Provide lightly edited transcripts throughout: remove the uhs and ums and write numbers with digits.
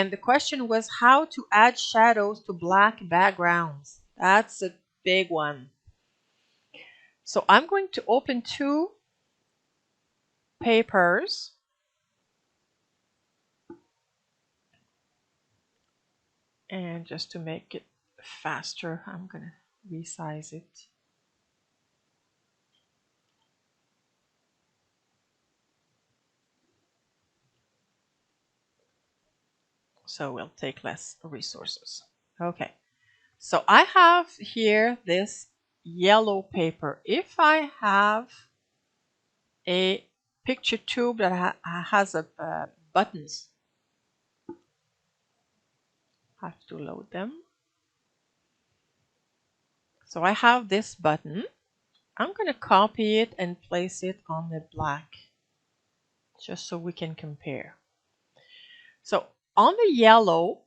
And the question was how to add shadows to black backgrounds. That's a big one. So I'm going to open two papers. And just to make it faster, I'm going to resize it. So we'll take less resources. Okay, so I have here this yellow paper. If I have a picture tube that has buttons, I have to load them. So I have this button. I'm going to copy it and place it on the black, just so we can compare. So on the yellow,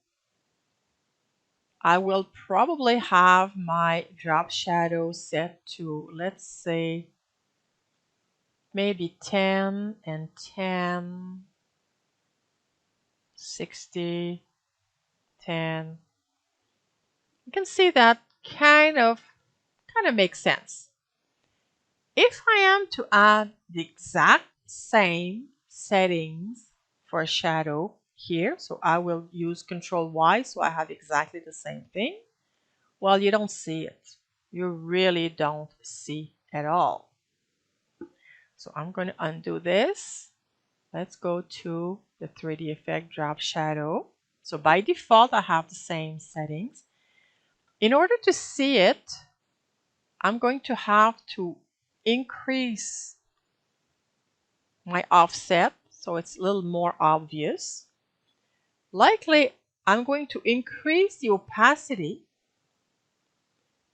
I will probably have my drop shadow set to, let's say, maybe 10 and 10, 60, 10. You can see that kind of makes sense. If I am to add the exact same settings for a shadow here, so I will use Control Y so I have exactly the same thing. Well, you don't see it. You really don't see at all. So I'm going to undo this. Let's go to the 3D effect drop shadow. So by default, I have the same settings. In order to see it, I'm going to have to increase my offset so it's a little more obvious. Likely, I'm going to increase the opacity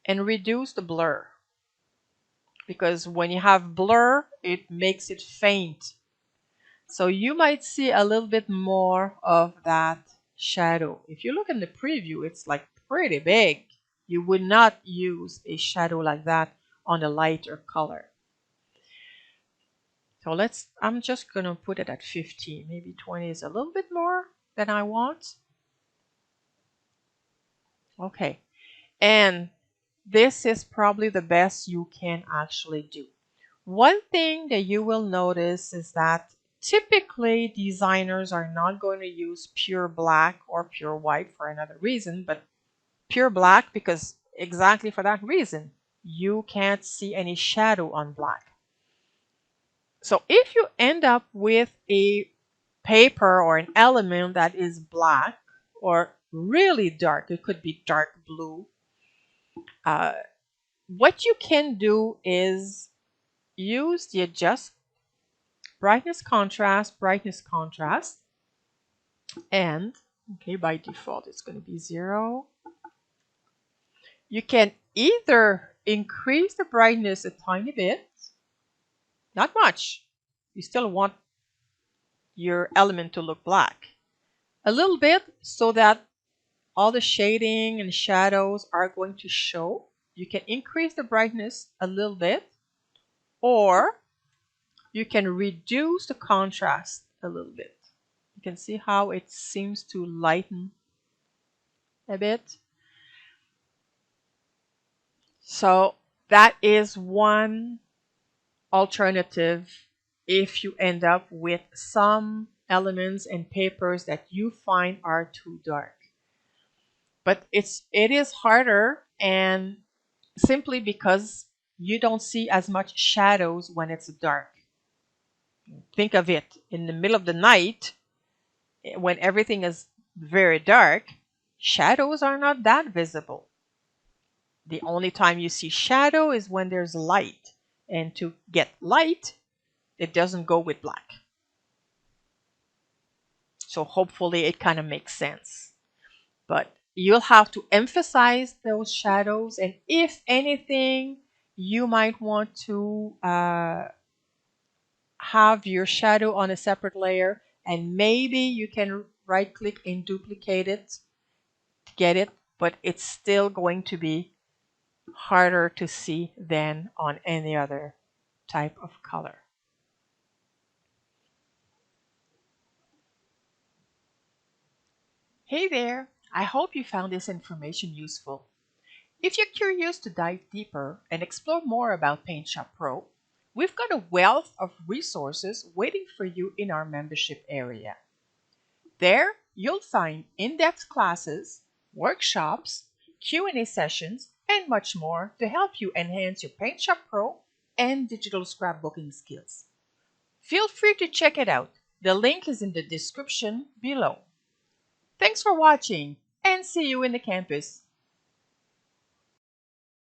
and reduce the blur, because when you have blur, it makes it faint. So you might see a little bit more of that shadow. If you look in the preview, it's like pretty big. You would not use a shadow like that on a lighter color. So I'm just going to put it at 15. Maybe 20 is a little bit more than I want. Okay. And this is probably the best you can actually do. One thing that you will notice is that typically designers are not going to use pure black or pure white for another reason, but pure black because exactly for that reason, you can't see any shadow on black. So if you end up with a paper or an element that is black or really dark, it could be dark blue, what you can do is use the adjust brightness, contrast, and okay, by default it's going to be 0. You can either increase the brightness a tiny bit, not much, you still want your element to look black, a little bit so that all the shading and shadows are going to show. You can increase the brightness a little bit, or you can reduce the contrast a little bit. You can see how it seems to lighten a bit. So that is one alternative if you end up with some elements and papers that you find are too dark. But it is harder, and simply because you don't see as much shadows when it's dark. Think of it in the middle of the night when everything is very dark, shadows are not that visible. The only time you see shadow is when there's light. And to get light, it doesn't go with black. So hopefully it kind of makes sense. But you'll have to emphasize those shadows. And if anything, you might want to have your shadow on a separate layer. And maybe you can right click and duplicate it to get it. But it's still going to be harder to see than on any other type of color. Hey there! I hope you found this information useful. If you're curious to dive deeper and explore more about PaintShop Pro, we've got a wealth of resources waiting for you in our membership area. There, you'll find in-depth classes, workshops, Q&A sessions, and much more to help you enhance your PaintShop Pro and digital scrapbooking skills. Feel free to check it out. The link is in the description below. Thanks for watching and see you in the campus.